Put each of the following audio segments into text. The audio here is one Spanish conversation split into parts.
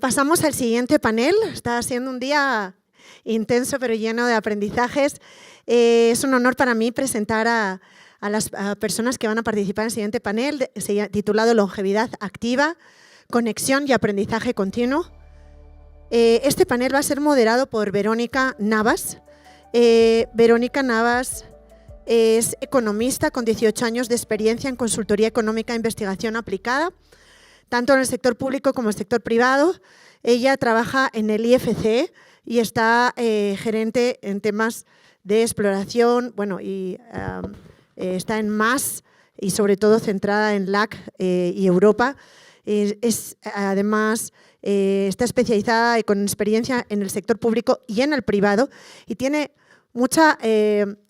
pasamos al siguiente panel. Está siendo un día intenso pero lleno de aprendizajes. Es un honor para mí presentar a las personas que van a participar en el siguiente panel, titulado Longevidad Activa, Conexión y Aprendizaje Continuo. Este panel va a ser moderado por Verónica Navas. Verónica Navas es economista con 18 años de experiencia en consultoría económica e investigación aplicada, tanto en el sector público como en el sector privado. Ella trabaja en el IFC y está gerente en temas de exploración, bueno, y está en MAS y sobre todo centrada en LAC y Europa. Además, está especializada y con experiencia en el sector público y en el privado y tiene mucha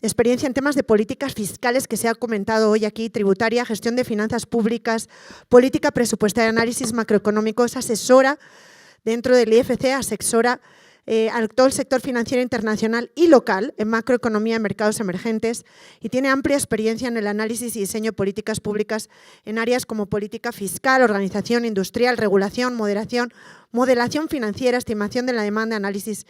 experiencia en temas de políticas fiscales que se ha comentado hoy aquí, tributaria, gestión de finanzas públicas, política presupuestaria, análisis macroeconómico, es asesora dentro del IFC, asesora a todo el sector financiero internacional y local en macroeconomía en mercados emergentes y tiene amplia experiencia en el análisis y diseño de políticas públicas en áreas como política fiscal, organización industrial, regulación, modelación financiera, estimación de la demanda, análisis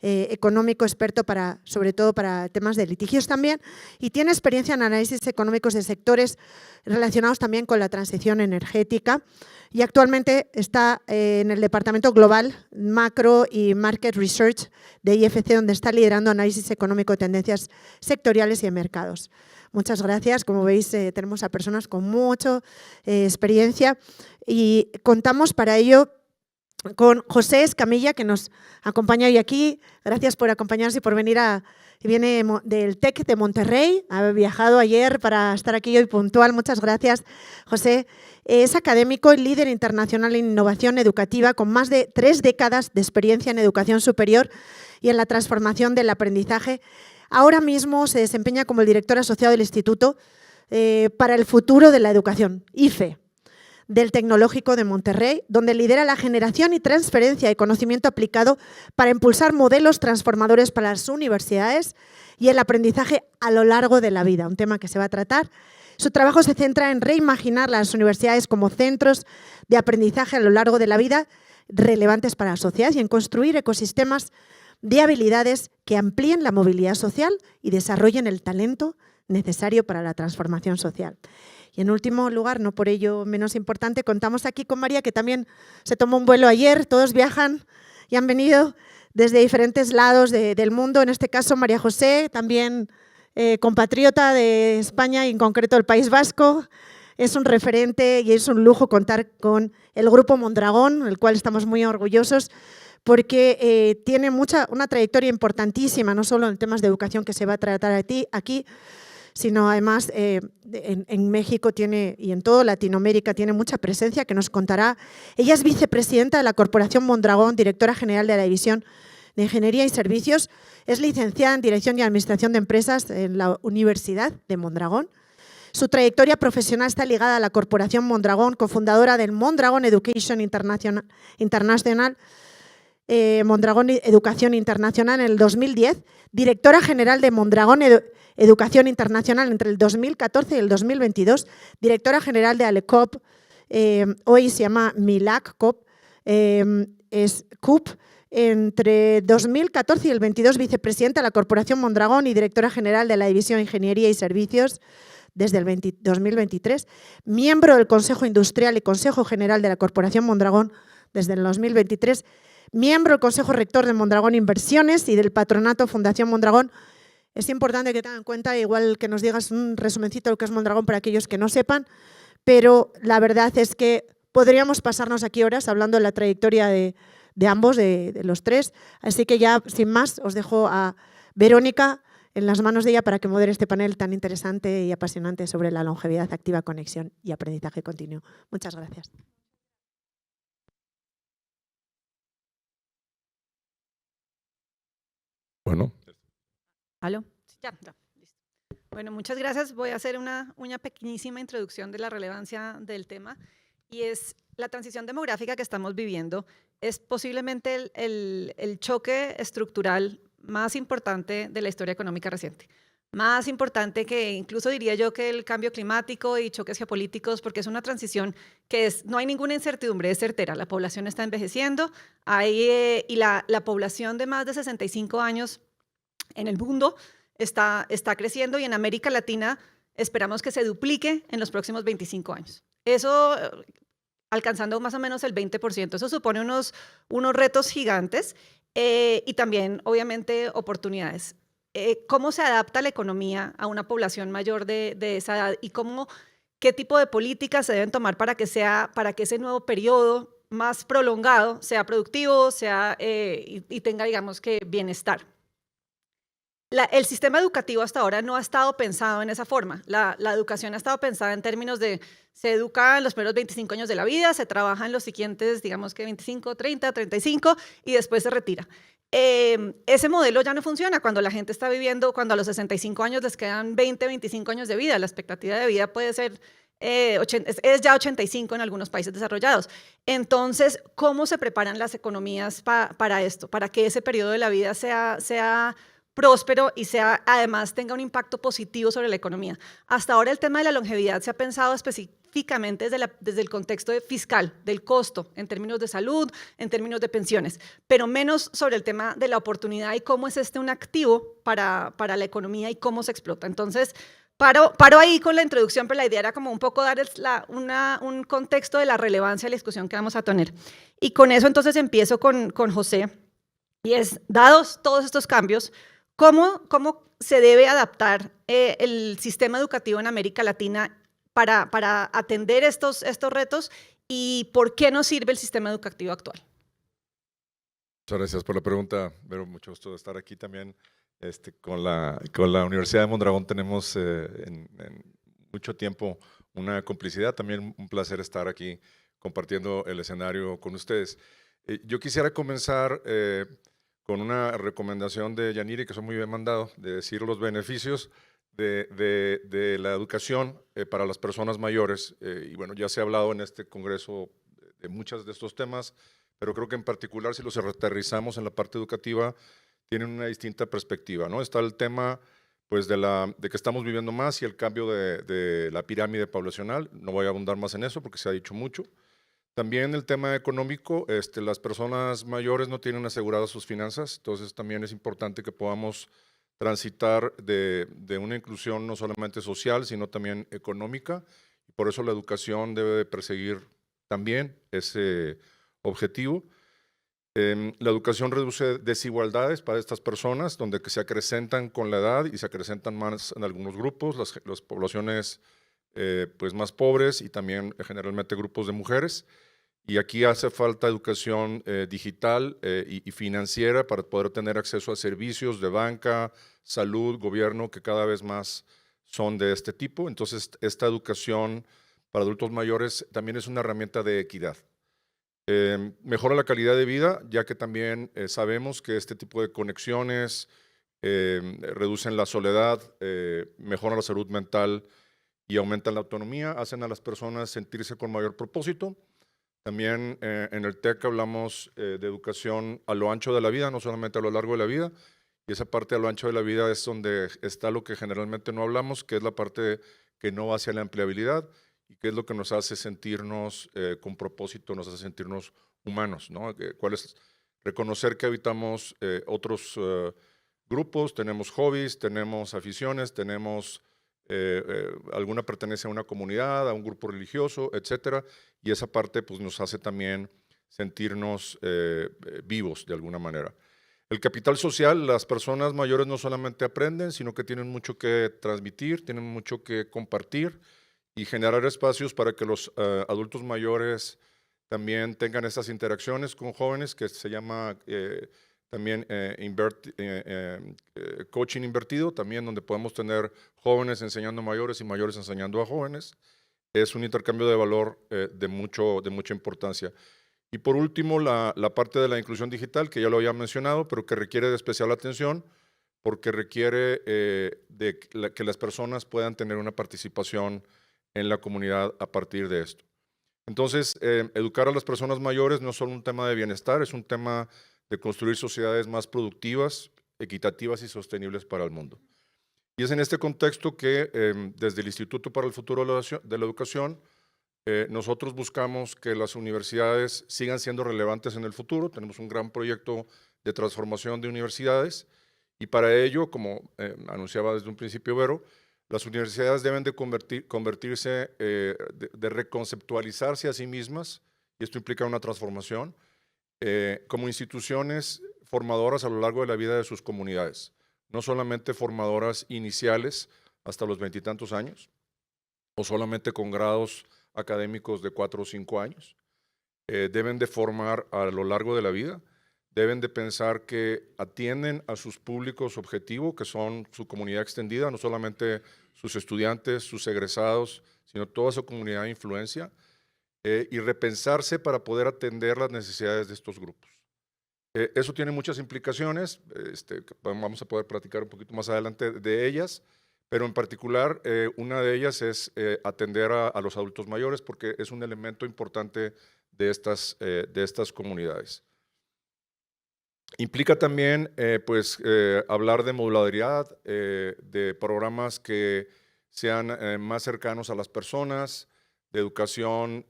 económico, experto sobre todo para temas de litigios también, y tiene experiencia en análisis económicos de sectores relacionados también con la transición energética y actualmente está en el Departamento Global Macro y Market Research de IFC, donde está liderando análisis económico de tendencias sectoriales y de mercados. Muchas gracias. Como veis, tenemos a personas con mucha experiencia y contamos para ello con José Escamilla, que nos acompaña hoy aquí. Gracias por acompañarnos y por venir. Viene del TEC de Monterrey, ha viajado ayer para estar aquí hoy puntual. Muchas gracias, José. Es académico y líder internacional en innovación educativa con más de 3 décadas de experiencia en educación superior y en la transformación del aprendizaje. Ahora mismo se desempeña como el director asociado del Instituto para el Futuro de la Educación, IFE, del Tecnológico de Monterrey, donde lidera la generación y transferencia de conocimiento aplicado para impulsar modelos transformadores para las universidades y el aprendizaje a lo largo de la vida, un tema que se va a tratar. Su trabajo se centra en reimaginar las universidades como centros de aprendizaje a lo largo de la vida relevantes para la sociedad y en construir ecosistemas de habilidades que amplíen la movilidad social y desarrollen el talento necesario para la transformación social. Y en último lugar, no por ello menos importante, contamos aquí con María, que también se tomó un vuelo ayer. Todos viajan y han venido desde diferentes lados del mundo. En este caso, María José, también compatriota de España y en concreto del País Vasco. Es un referente y es un lujo contar con el Grupo Mondragón, del cual estamos muy orgullosos, porque tiene una trayectoria importantísima, no solo en temas de educación que se va a tratar aquí, sino además en México y en toda Latinoamérica tiene mucha presencia que nos contará. Ella es vicepresidenta de la Corporación Mondragón, directora general de la División de Ingeniería y Servicios, es licenciada en Dirección y Administración de Empresas en la Universidad de Mondragón. Su trayectoria profesional está ligada a la Corporación Mondragón, cofundadora del Mondragón Education International, Mondragón Educación Internacional en el 2010, directora general de Mondragón Educación Internacional entre el 2014 y el 2022, directora general de ALECOP, hoy se llama MILAC COP, es CUP, entre 2014 y el 22, vicepresidenta de la Corporación Mondragón y directora general de la División de Ingeniería y Servicios desde el 2023, miembro del Consejo Industrial y Consejo General de la Corporación Mondragón desde el 2023, miembro del Consejo Rector de Mondragón Inversiones y del Patronato Fundación Mondragón. Es importante que tengan en cuenta, igual que nos digas un resumencito de lo que es Mondragón para aquellos que no sepan, pero la verdad es que podríamos pasarnos aquí horas hablando de la trayectoria de ambos, de los tres. Así que ya, sin más, os dejo a Verónica en las manos de ella para que modere este panel tan interesante y apasionante sobre la longevidad activa, conexión y aprendizaje continuo. Muchas gracias. Bueno. ¿Aló? Ya, listo. Bueno, muchas gracias. Voy a hacer una pequeñísima introducción de la relevancia del tema y es la transición demográfica que estamos viviendo. Es posiblemente el choque estructural más importante de la historia económica reciente. más importante que incluso diría yo que el cambio climático y choques geopolíticos, porque es una transición que no hay ninguna incertidumbre, es certera. La población está envejeciendo y la población de más de 65 años en el mundo está creciendo y en América Latina esperamos que se duplique en los próximos 25 años. Eso alcanzando más o menos el 20%. Eso supone unos retos gigantes y también, obviamente, oportunidades. ¿Cómo se adapta la economía a una población mayor de esa edad y qué tipo de políticas se deben tomar para que ese nuevo periodo más prolongado sea productivo y tenga, digamos, que bienestar? El sistema educativo hasta ahora no ha estado pensado en esa forma. La educación ha estado pensada en términos de se educa en los primeros 25 años de la vida, se trabaja en los siguientes, digamos que 25, 30, 35 y después se retira. Ese modelo ya no funciona cuando la gente está viviendo, cuando a los 65 años les quedan 20, 25 años de vida. La expectativa de vida puede ser, es ya 85 en algunos países desarrollados. Entonces, ¿cómo se preparan las economías para esto? Para que ese periodo de la vida sea próspero y además tenga un impacto positivo sobre la economía. Hasta ahora el tema de la longevidad se ha pensado específicamente desde el contexto fiscal, del costo, en términos de salud, en términos de pensiones, pero menos sobre el tema de la oportunidad y cómo es un activo para la economía y cómo se explota. Entonces, paro ahí con la introducción, pero la idea era como un poco dar un contexto de la relevancia de la discusión que vamos a tener. Y con eso entonces empiezo con José, y es, dados todos estos cambios, ¿Cómo se debe adaptar el sistema educativo en América Latina para atender estos retos y por qué nos sirve el sistema educativo actual? Muchas gracias por la pregunta, Vero. Mucho gusto de estar aquí también. Con la Universidad de Mondragón tenemos en mucho tiempo una complicidad. También un placer estar aquí compartiendo el escenario con ustedes. Yo quisiera comenzar con una recomendación de Yaniri, que soy muy bien mandado, de decir los beneficios de la educación para las personas mayores. Y bueno, ya se ha hablado en este congreso de muchos de estos temas, pero creo que en particular si los aterrizamos en la parte educativa, tienen una distinta perspectiva, ¿no? Está el tema pues, de que estamos viviendo más y el cambio de la pirámide poblacional. No voy a abundar más en eso porque se ha dicho mucho. También el tema económico, las personas mayores no tienen aseguradas sus finanzas, entonces también es importante que podamos transitar de una inclusión no solamente social, sino también económica, y por eso la educación debe de perseguir también ese objetivo. La educación reduce desigualdades para estas personas, donde se acrecentan con la edad y se acrecentan más en algunos grupos, las poblaciones pues más pobres y también generalmente grupos de mujeres. Y aquí hace falta educación digital y financiera para poder tener acceso a servicios de banca, salud, gobierno, que cada vez más son de este tipo. Entonces, esta educación para adultos mayores también es una herramienta de equidad. Mejora la calidad de vida, ya que también sabemos que este tipo de conexiones reducen la soledad, mejoran la salud mental y aumentan la autonomía, hacen a las personas sentirse con mayor propósito. También en el TEC hablamos de educación a lo ancho de la vida, no solamente a lo largo de la vida, y esa parte a lo ancho de la vida es donde está lo que generalmente no hablamos, que es la parte que no va hacia la empleabilidad y que es lo que nos hace sentirnos con propósito, nos hace sentirnos humanos, ¿no? Reconocer que habitamos otros grupos, tenemos hobbies, tenemos aficiones, tenemos alguna pertenencia a una comunidad, a un grupo religioso, etcétera, y esa parte pues, nos hace también sentirnos vivos de alguna manera. El capital social, las personas mayores no solamente aprenden, sino que tienen mucho que transmitir, tienen mucho que compartir y generar espacios para que los adultos mayores también tengan estas interacciones con jóvenes, que se llama también coaching invertido, también donde podemos tener jóvenes enseñando a mayores y mayores enseñando a jóvenes. Es un intercambio de valor de mucha importancia. Y por último, la parte de la inclusión digital, que ya lo había mencionado, pero que requiere de especial atención, porque requiere que las personas puedan tener una participación en la comunidad a partir de esto. Entonces, educar a las personas mayores no es solo un tema de bienestar, es un tema de construir sociedades más productivas, equitativas y sostenibles para el mundo. Y es en este contexto que desde el Instituto para el Futuro de la Educación, nosotros buscamos que las universidades sigan siendo relevantes en el futuro. Tenemos un gran proyecto de transformación de universidades y para ello, como anunciaba desde un principio Vero, las universidades deben de convertirse, de reconceptualizarse a sí mismas, y esto implica una transformación, como instituciones formadoras a lo largo de la vida de sus comunidades. No solamente formadoras iniciales hasta los 20 y tantos años, o solamente con grados académicos de 4 o 5 años. Deben de formar a lo largo de la vida, deben de pensar que atienden a sus públicos objetivo, que son su comunidad extendida, no solamente sus estudiantes, sus egresados, sino toda su comunidad de influencia, y repensarse para poder atender las necesidades de estos grupos. Eso tiene muchas implicaciones, vamos a poder platicar un poquito más adelante de ellas, pero en particular una de ellas es atender a los adultos mayores, porque es un elemento importante de estas comunidades. Implica también hablar de modularidad, de programas que sean más cercanos a las personas, de educación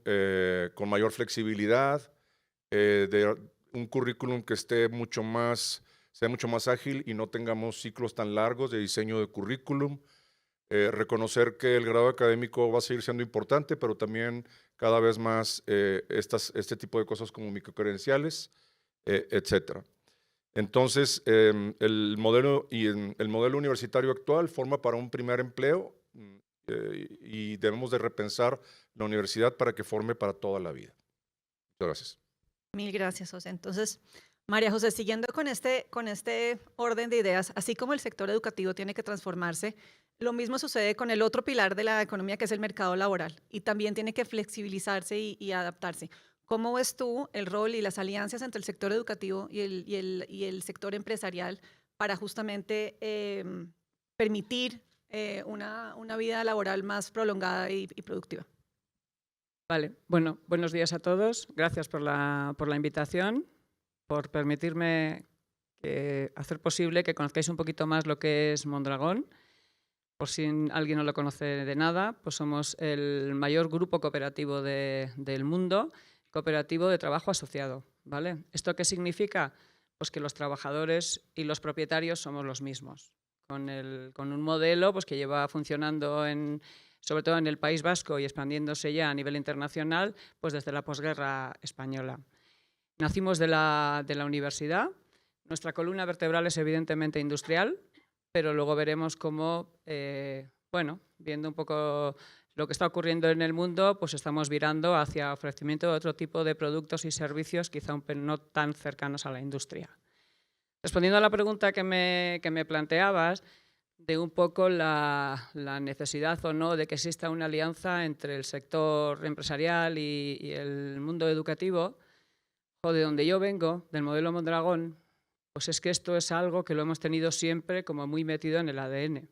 con mayor flexibilidad, de un currículum que sea mucho más ágil y no tengamos ciclos tan largos de diseño de currículum. Reconocer que el grado académico va a seguir siendo importante, pero también cada vez más este tipo de cosas como microcredenciales, etcétera. Entonces, el modelo universitario actual forma para un primer empleo y debemos de repensar la universidad para que forme para toda la vida. Muchas gracias. Mil gracias, José. Entonces, María José, siguiendo con este orden de ideas, así como el sector educativo tiene que transformarse, lo mismo sucede con el otro pilar de la economía, que es el mercado laboral, y también tiene que flexibilizarse y adaptarse. ¿Cómo ves tú el rol y las alianzas entre el sector educativo y el sector empresarial para justamente permitir una vida laboral más prolongada y productiva? Vale, bueno, buenos días a todos. Gracias por la invitación, por permitirme hacer posible que conozcáis un poquito más lo que es Mondragón. Por si alguien no lo conoce de nada, pues somos el mayor grupo cooperativo del mundo, cooperativo de trabajo asociado, ¿vale? ¿Esto qué significa? Pues que los trabajadores y los propietarios somos los mismos, con un modelo pues, que lleva funcionando sobre todo en el País Vasco y expandiéndose ya a nivel internacional, pues desde la posguerra española. Nacimos de la universidad, nuestra columna vertebral es evidentemente industrial, pero luego veremos cómo, viendo un poco lo que está ocurriendo en el mundo, pues estamos virando hacia ofrecimiento de otro tipo de productos y servicios, quizá no tan cercanos a la industria. Respondiendo a la pregunta que me planteabas, de un poco la necesidad o no de que exista una alianza entre el sector empresarial y el mundo educativo, o de donde yo vengo, del modelo Mondragón, pues es que esto es algo que lo hemos tenido siempre como muy metido en el ADN.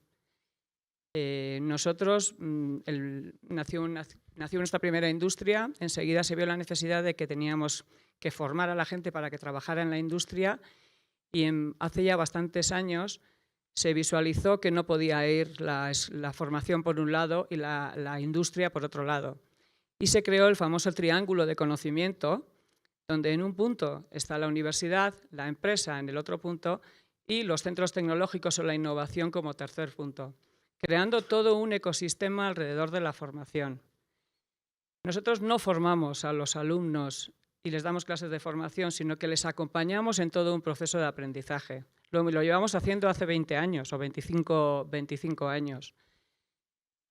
Nosotros, nació nuestra primera industria, enseguida se vio la necesidad de que teníamos que formar a la gente para que trabajara en la industria y hace ya bastantes años se visualizó que no podía ir la formación por un lado y la industria por otro lado. Y se creó el famoso triángulo de conocimiento, donde en un punto está la universidad, la empresa en el otro punto y los centros tecnológicos o la innovación como tercer punto, creando todo un ecosistema alrededor de la formación. Nosotros no formamos a los alumnos y les damos clases de formación, sino que les acompañamos en todo un proceso de aprendizaje. Lo llevamos haciendo hace 20 años o 25 años.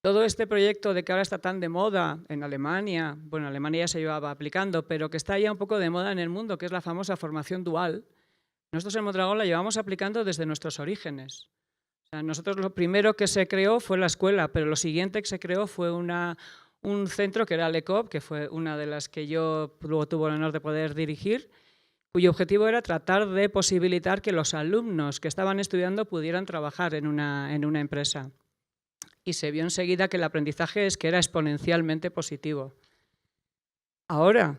Todo este proyecto de que ahora está tan de moda en Alemania, bueno, Alemania ya se llevaba aplicando, pero que está ya un poco de moda en el mundo, que es la famosa formación dual, nosotros en Mondragón la llevamos aplicando desde nuestros orígenes. O sea, nosotros lo primero que se creó fue la escuela, pero lo siguiente que se creó fue un centro que era LECOP, que fue una de las que yo luego tuve el honor de poder dirigir, cuyo objetivo era tratar de posibilitar que los alumnos que estaban estudiando pudieran trabajar en una empresa. Y se vio enseguida que el aprendizaje era exponencialmente positivo. Ahora,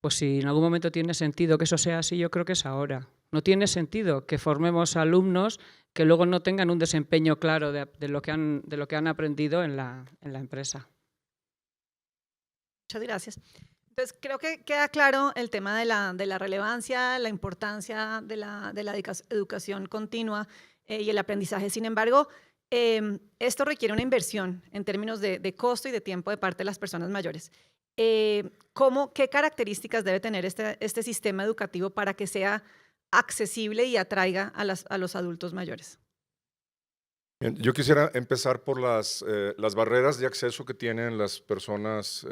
pues si en algún momento tiene sentido que eso sea así, yo creo que es ahora. No tiene sentido que formemos alumnos que luego no tengan un desempeño claro de lo que han aprendido en la empresa. Muchas gracias. Entonces, creo que queda claro el tema de la relevancia, la importancia de la educación continua y el aprendizaje. Sin embargo, esto requiere una inversión en términos de costo y de tiempo de parte de las personas mayores. ¿Qué características debe tener este sistema educativo para que sea accesible y atraiga a los adultos mayores? Bien, yo quisiera empezar por las barreras de acceso que tienen las personas,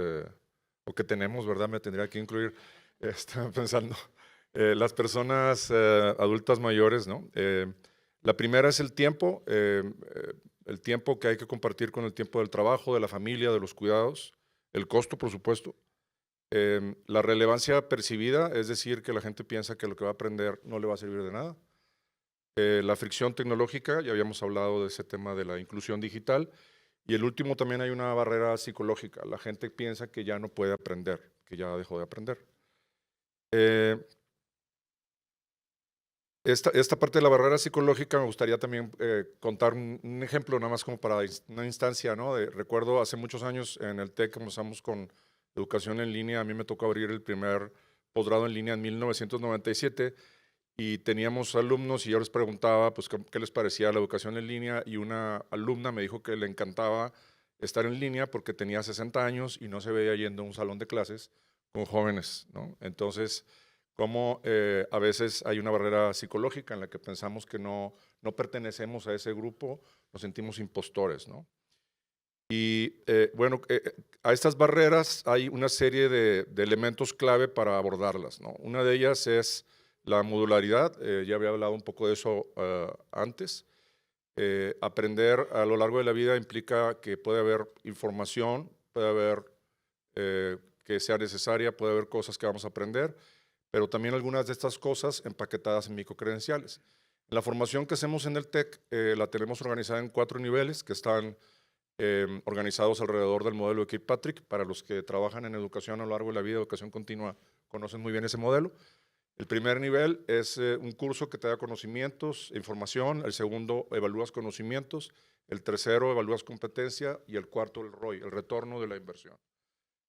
o que tenemos, ¿verdad? Me tendría que incluir, estaba pensando, las personas adultas mayores, ¿no? La primera es el tiempo que hay que compartir con el tiempo del trabajo, de la familia, de los cuidados, el costo, por supuesto. La relevancia percibida, es decir, que la gente piensa que lo que va a aprender no le va a servir de nada. La fricción tecnológica, ya habíamos hablado de ese tema de la inclusión digital. Y el último, también hay una barrera psicológica. La gente piensa que ya no puede aprender, que ya dejó de aprender. Esta parte de la barrera psicológica me gustaría también contar un ejemplo, nada más como para una instancia, ¿no? Recuerdo hace muchos años en el TEC comenzamos con educación en línea. A mí me tocó abrir el primer posgrado en línea en 1997 y teníamos alumnos y yo les preguntaba pues, qué les parecía la educación en línea, y una alumna me dijo que le encantaba estar en línea porque tenía 60 años y no se veía yendo a un salón de clases con jóvenes, ¿no? Entonces, como a veces hay una barrera psicológica en la que pensamos que no pertenecemos a ese grupo, nos sentimos impostores, ¿no? Y bueno, a estas barreras hay una serie de elementos clave para abordarlas, ¿no? Una de ellas es la modularidad. Ya había hablado un poco de eso antes. Aprender a lo largo de la vida implica que puede haber información, puede haber que sea necesaria, puede haber cosas que vamos a aprender, pero también algunas de estas cosas empaquetadas en microcredenciales. La formación que hacemos en el TEC la tenemos organizada en 4 niveles que están organizados alrededor del modelo de Kirkpatrick. Para los que trabajan en educación a lo largo de la vida, educación continua, conocen muy bien ese modelo. El primer nivel es un curso que te da conocimientos e información. El segundo, evalúas conocimientos. El tercero, evalúas competencia. Y el cuarto, el ROI, el retorno de la inversión.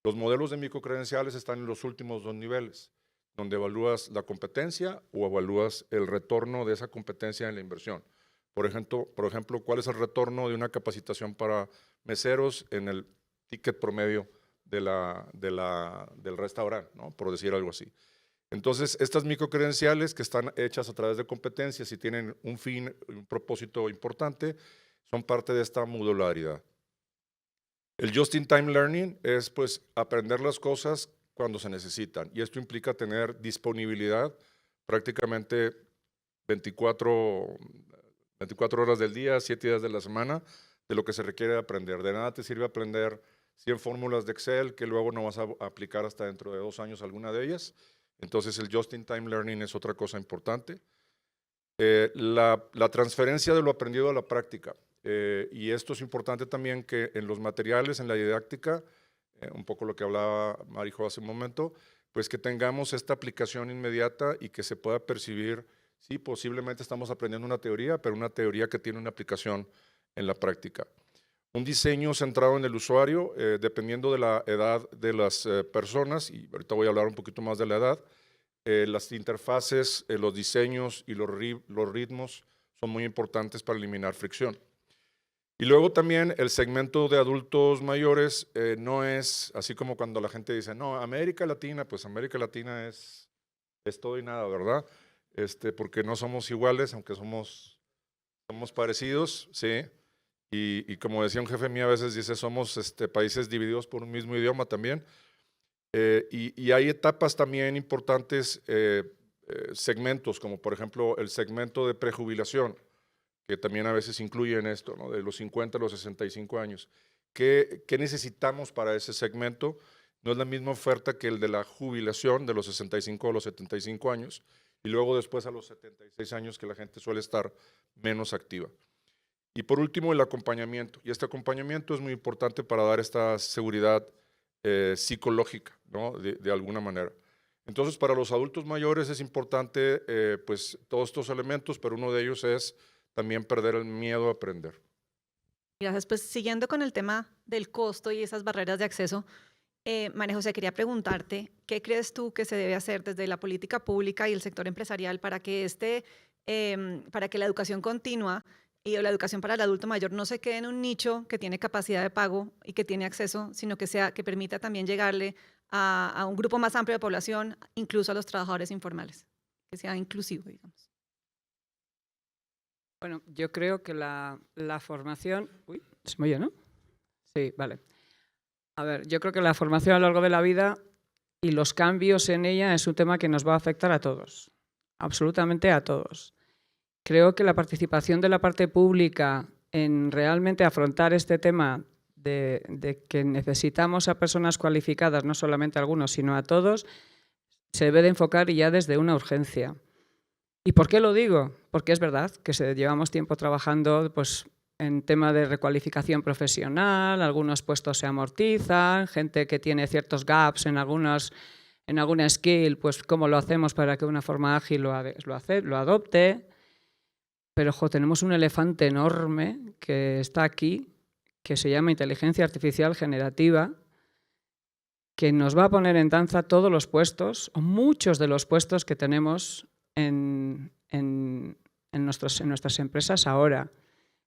Los modelos de microcredenciales están en los últimos 2 niveles, donde evalúas la competencia o evalúas el retorno de esa competencia en la inversión. Por ejemplo, ¿cuál es el retorno de una capacitación para meseros en el ticket promedio del restaurante, ¿no? Por decir algo así. Entonces, estas microcredenciales que están hechas a través de competencias y tienen un fin, un propósito importante, son parte de esta modularidad. El Just-in-Time Learning es pues aprender las cosas cuando se necesitan, y esto implica tener disponibilidad prácticamente 24 horas del día, 7 días de la semana, de lo que se requiere aprender. De nada te sirve aprender 100 fórmulas de Excel que luego no vas a aplicar hasta dentro de 2 años alguna de ellas. Entonces el Just-in-Time Learning es otra cosa importante. La transferencia de lo aprendido a la práctica. Y esto es importante también, que en los materiales, en la didáctica, un poco lo que hablaba Marijo hace un momento, pues que tengamos esta aplicación inmediata y que se pueda percibir, sí, posiblemente estamos aprendiendo una teoría, pero una teoría que tiene una aplicación en la práctica. Un diseño centrado en el usuario, dependiendo de la edad de las personas, y ahorita voy a hablar un poquito más de la edad. Las interfaces, los diseños y los ritmos son muy importantes para eliminar fricción. Y luego también el segmento de adultos mayores no es así como cuando la gente dice, no, América Latina, pues América Latina es todo y nada, ¿verdad? Porque no somos iguales, aunque somos parecidos, ¿sí? Y como decía un jefe mío, a veces dice, somos países divididos por un mismo idioma también. Y hay etapas también importantes, segmentos, como por ejemplo el segmento de prejubilación, que también a veces incluye en esto, ¿no? De los 50 a los 65 años. ¿Qué necesitamos para ese segmento? No es la misma oferta que el de la jubilación de los 65 a los 75 años, y luego después a los 76 años, que la gente suele estar menos activa. Y por último, el acompañamiento. Y este acompañamiento es muy importante para dar esta seguridad psicológica, ¿no? De alguna manera. Entonces, para los adultos mayores es importante pues, todos estos elementos, pero uno de ellos es también perder el miedo a aprender. Gracias. Pues siguiendo con el tema del costo y esas barreras de acceso, María José, quería preguntarte, ¿qué crees tú que se debe hacer desde la política pública y el sector empresarial para que para que la educación continua y la educación para el adulto mayor no se quede en un nicho que tiene capacidad de pago y que tiene acceso, sino que permita también llegarle a un grupo más amplio de población, incluso a los trabajadores informales, que sea inclusivo, digamos? Bueno, yo creo que la formación… Uy, ¿se me oye, no? Sí, vale. A ver, yo creo que la formación a lo largo de la vida y los cambios en ella es un tema que nos va a afectar a todos, absolutamente a todos. Creo que la participación de la parte pública en realmente afrontar este tema de que necesitamos a personas cualificadas, no solamente a algunos, sino a todos, se debe de enfocar ya desde una urgencia. ¿Y por qué lo digo? Porque es verdad que llevamos tiempo trabajando pues, en tema de recualificación profesional, algunos puestos se amortizan, gente que tiene ciertos gaps en alguna skill, pues cómo lo hacemos para que de una forma ágil lo adopte. Pero tenemos un elefante enorme que está aquí, que se llama inteligencia artificial generativa, que nos va a poner en danza todos los puestos, o muchos de los puestos que tenemos en nuestras empresas ahora.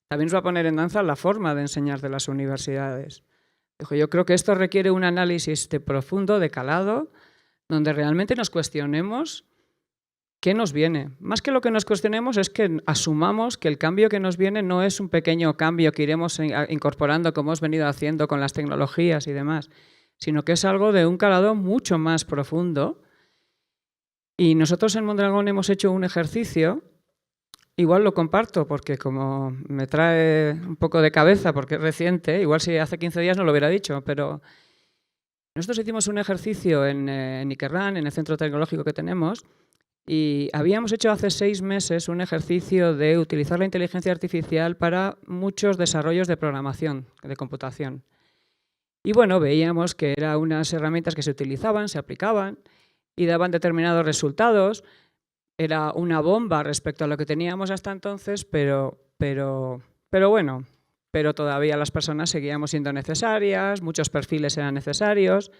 También nos va a poner en danza la forma de enseñar de las universidades. Yo creo que esto requiere un análisis profundo, de calado, donde realmente nos cuestionemos qué nos viene. Más que lo que nos cuestionemos es que asumamos que el cambio que nos viene no es un pequeño cambio que iremos incorporando como hemos venido haciendo con las tecnologías y demás, sino que es algo de un calado mucho más profundo. Y nosotros en Mondragón hemos hecho un ejercicio, igual lo comparto porque como me trae un poco de cabeza porque es reciente, igual si hace 15 días no lo hubiera dicho, pero nosotros hicimos un ejercicio en Ikerran, en el centro tecnológico que tenemos, y habíamos hecho hace 6 meses un ejercicio de utilizar la inteligencia artificial para muchos desarrollos de programación, de computación. Y bueno, veíamos que eran unas herramientas que se utilizaban, se aplicaban y daban determinados resultados. Era una bomba respecto a lo que teníamos hasta entonces, pero todavía las personas seguíamos siendo necesarias, muchos perfiles eran necesarios.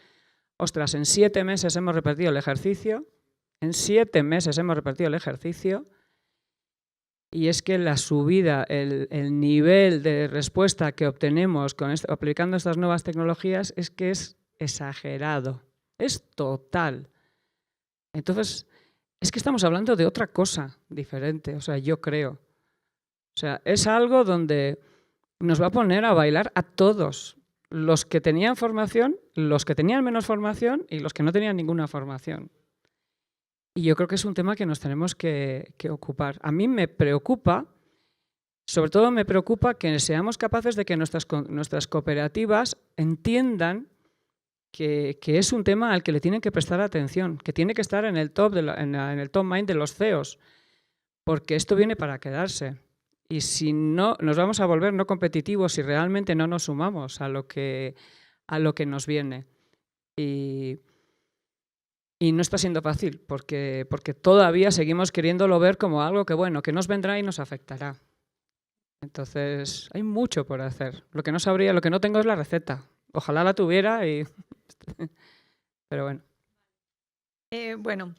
Ostras, en 7 meses hemos repetido el ejercicio. En 7 meses hemos repetido el ejercicio y es que la subida, el nivel de respuesta que obtenemos aplicando estas nuevas tecnologías es que es exagerado, es total. Entonces, es que estamos hablando de otra cosa diferente, o sea, yo creo. O sea, es algo donde nos va a poner a bailar a todos, los que tenían formación, los que tenían menos formación y los que no tenían ninguna formación. Y yo creo que es un tema que nos tenemos que ocupar. A mí me preocupa, sobre todo me preocupa que seamos capaces de que nuestras cooperativas entiendan que es un tema al que le tienen que prestar atención, que tiene que estar en el top mind de los CEOs, porque esto viene para quedarse. Y si no, nos vamos a volver no competitivos si realmente no nos sumamos a lo que nos viene. Y no está siendo fácil, porque todavía seguimos queriéndolo ver como algo que, bueno, que nos vendrá y nos afectará. Entonces, hay mucho por hacer. Lo que no tengo es la receta. Ojalá la tuviera, pero bueno. Bueno,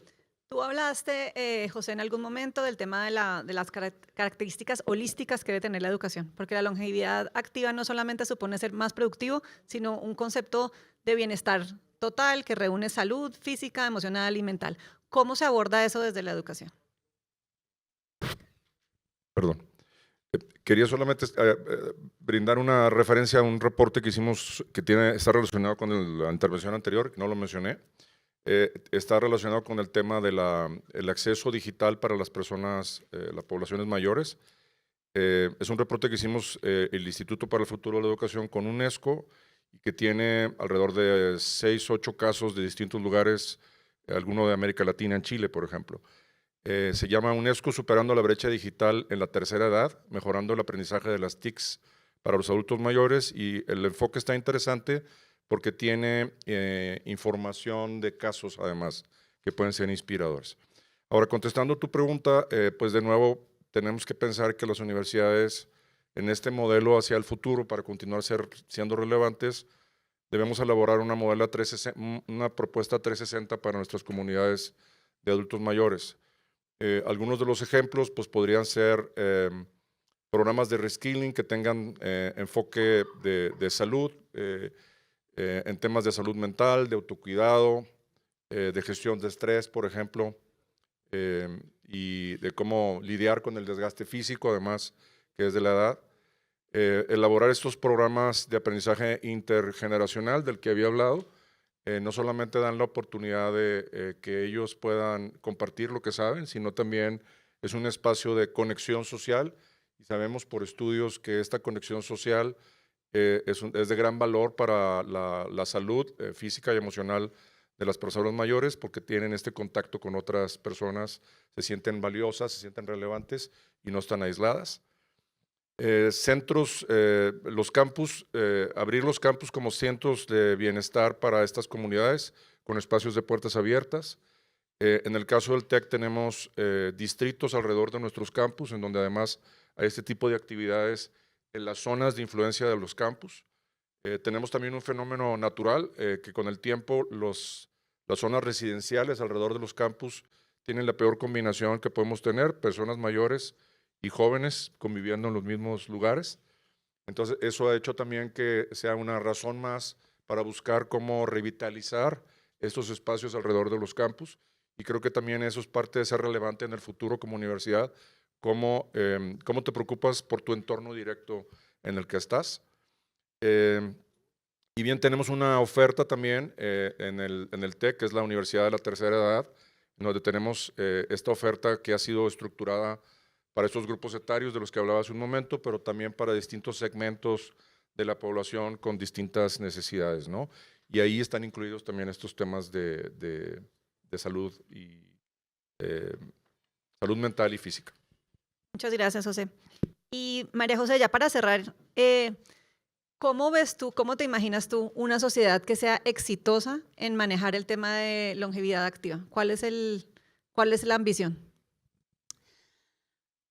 tú hablaste, José, en algún momento del tema de las características holísticas que debe tener la educación, porque la longevidad activa no solamente supone ser más productivo, sino un concepto de bienestar total que reúne salud física, emocional y mental. ¿Cómo se aborda eso desde la educación? Perdón. Quería solamente brindar una referencia a un reporte que hicimos que está relacionado con la intervención anterior, que no lo mencioné. Está relacionado con el tema del acceso digital para las personas, las poblaciones mayores. Es un reporte que hicimos el Instituto para el Futuro de la Educación con UNESCO, y que tiene alrededor de 6, 8 casos de distintos lugares, alguno de América Latina, en Chile, por ejemplo. Se llama UNESCO Superando la Brecha Digital en la Tercera Edad, mejorando el aprendizaje de las TICs para los adultos mayores, y el enfoque está interesante porque tiene información de casos, además, que pueden ser inspiradores. Ahora, contestando tu pregunta, pues de nuevo tenemos que pensar que las universidades en este modelo hacia el futuro, para continuar siendo relevantes, debemos elaborar una propuesta 360 para nuestras comunidades de adultos mayores. Algunos de los ejemplos pues, podrían ser programas de reskilling que tengan enfoque de salud, en temas de salud mental, de autocuidado, de gestión de estrés, por ejemplo, y de cómo lidiar con el desgaste físico, además, que es de la edad. Elaborar estos programas de aprendizaje intergeneracional del que había hablado, no solamente dan la oportunidad de que ellos puedan compartir lo que saben, sino también es un espacio de conexión social, y sabemos por estudios que esta conexión social es de gran valor para la salud física y emocional de las personas mayores, porque tienen este contacto con otras personas, se sienten valiosas, se sienten relevantes y no están aisladas. Los campus, abrir los campus como centros de bienestar para estas comunidades con espacios de puertas abiertas. En el caso del TEC tenemos distritos alrededor de nuestros campus, en donde además hay este tipo de actividades en las zonas de influencia de los campus. Tenemos también un fenómeno natural que con el tiempo las zonas residenciales alrededor de los campus tienen la peor combinación que podemos tener, personas mayores y jóvenes conviviendo en los mismos lugares. Entonces, eso ha hecho también que sea una razón más para buscar cómo revitalizar estos espacios alrededor de los campus, y creo que también eso es parte de ser relevante en el futuro como universidad, cómo te preocupas por tu entorno directo en el que estás. Y bien, tenemos una oferta también en el TEC, que es la Universidad de la Tercera Edad, en donde tenemos esta oferta que ha sido estructurada para estos grupos etarios de los que hablaba hace un momento, pero también para distintos segmentos de la población con distintas necesidades, ¿no? Y ahí están incluidos también estos temas de salud y salud mental y física. Muchas gracias, José. Y María José, ya para cerrar, ¿cómo ves tú, cómo te imaginas tú una sociedad que sea exitosa en manejar el tema de longevidad activa? ¿Cuál es la ambición?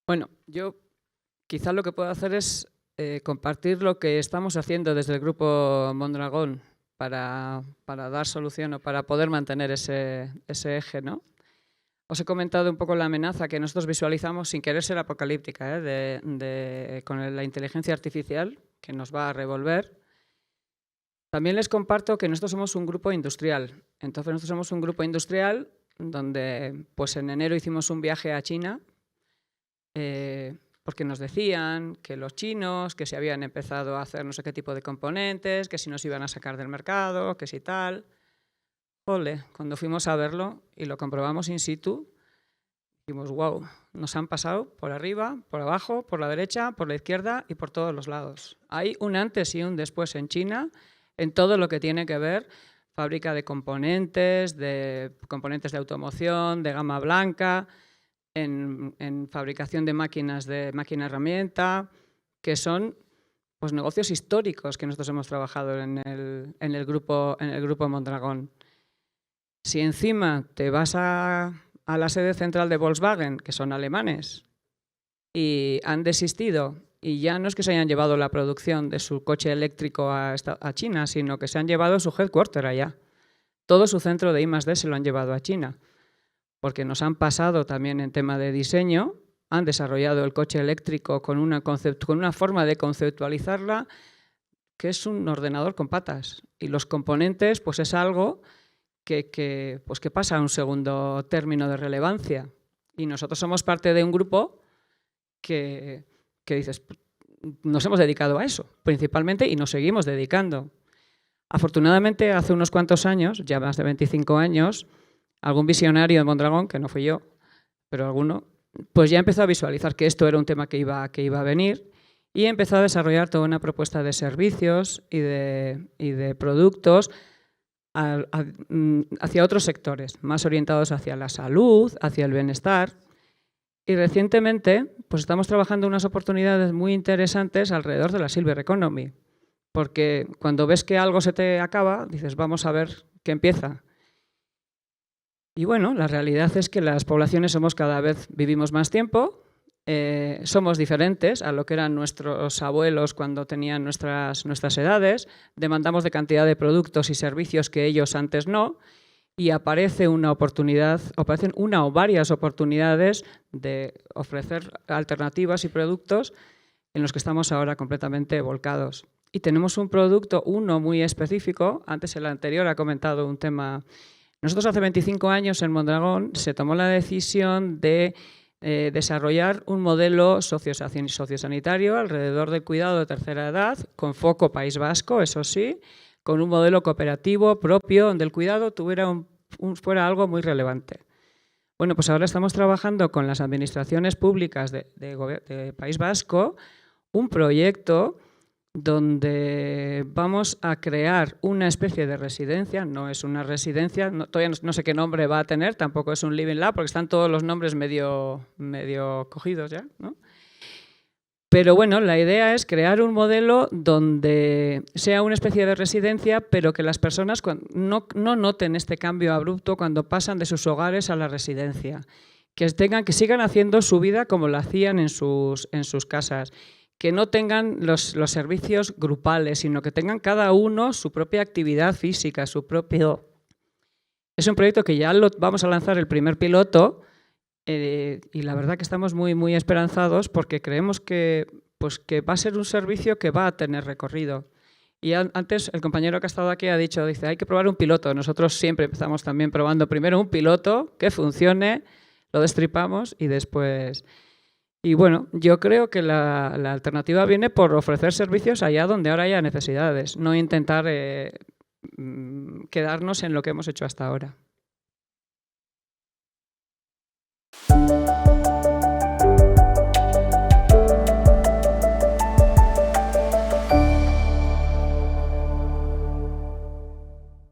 Bueno, yo quizás lo que puedo hacer es compartir lo que estamos haciendo desde el Grupo Mondragón para dar solución o para poder mantener ese eje, ¿no? Os he comentado un poco la amenaza que nosotros visualizamos, sin querer ser apocalíptica, con la inteligencia artificial que nos va a revolver. También les comparto que nosotros somos un grupo industrial. Entonces nosotros somos un grupo industrial donde pues en enero hicimos un viaje a China porque nos decían que los chinos, que se habían empezado a hacer no sé qué tipo de componentes, que si nos iban a sacar del mercado, que si tal. Ole, cuando fuimos a verlo y lo comprobamos in situ, dijimos, wow, nos han pasado por arriba, por abajo, por la derecha, por la izquierda y por todos los lados. Hay un antes y un después en China en todo lo que tiene que ver fábrica de componentes de automoción, de gama blanca, en fabricación de máquina herramienta, que son pues, negocios históricos que nosotros hemos trabajado en el grupo Mondragón. Si encima te vas a la sede central de Volkswagen, que son alemanes, y han desistido, y ya no es que se hayan llevado la producción de su coche eléctrico a China, sino que se han llevado su headquarter allá. Todo su centro de I+D se lo han llevado a China, porque nos han pasado también en tema de diseño, han desarrollado el coche eléctrico con una forma de conceptualizarla que es un ordenador con patas, y los componentes pues es algo que pasa a un segundo término de relevancia. Y nosotros somos parte de un grupo que dices, nos hemos dedicado a eso principalmente y nos seguimos dedicando. Afortunadamente, hace unos cuantos años, ya más de 25 años, algún visionario de Mondragón, que no fui yo, pero alguno, pues ya empezó a visualizar que esto era un tema que iba a venir y empezó a desarrollar toda una propuesta de servicios y de productos hacia otros sectores, más orientados hacia la salud, hacia el bienestar. Y recientemente pues estamos trabajando unas oportunidades muy interesantes alrededor de la Silver Economy, porque cuando ves que algo se te acaba, dices, vamos a ver qué empieza. Y bueno, la realidad es que las poblaciones cada vez vivimos más tiempo, somos diferentes a lo que eran nuestros abuelos cuando tenían nuestras edades, demandamos de cantidad de productos y servicios que ellos antes no, y aparecen una o varias oportunidades de ofrecer alternativas y productos en los que estamos ahora completamente volcados. Y tenemos un producto, uno muy específico, antes el anterior ha comentado un tema. Nosotros hace 25 años en Mondragón se tomó la decisión de desarrollar un modelo sociosanitario alrededor del cuidado de tercera edad, con foco País Vasco, eso sí, con un modelo cooperativo propio donde el cuidado fuera algo muy relevante. Bueno, pues ahora estamos trabajando con las administraciones públicas de País Vasco un proyecto donde vamos a crear una especie de residencia, no es una residencia, todavía no sé qué nombre va a tener, tampoco es un living lab, porque están todos los nombres medio cogidos ya, ¿no? Pero bueno, la idea es crear un modelo donde sea una especie de residencia, pero que las personas no noten este cambio abrupto cuando pasan de sus hogares a la residencia, que sigan haciendo su vida como la hacían en sus casas, que no tengan los servicios grupales, sino que tengan cada uno su propia actividad física, su propio... Es un proyecto que ya vamos a lanzar el primer piloto y la verdad que estamos muy, muy esperanzados porque creemos que va a ser un servicio que va a tener recorrido. Y antes el compañero que ha estado aquí dice, hay que probar un piloto. Nosotros siempre empezamos también probando primero un piloto que funcione, lo destripamos y después... Y bueno, yo creo que la alternativa viene por ofrecer servicios allá donde ahora haya necesidades, no intentar quedarnos en lo que hemos hecho hasta ahora.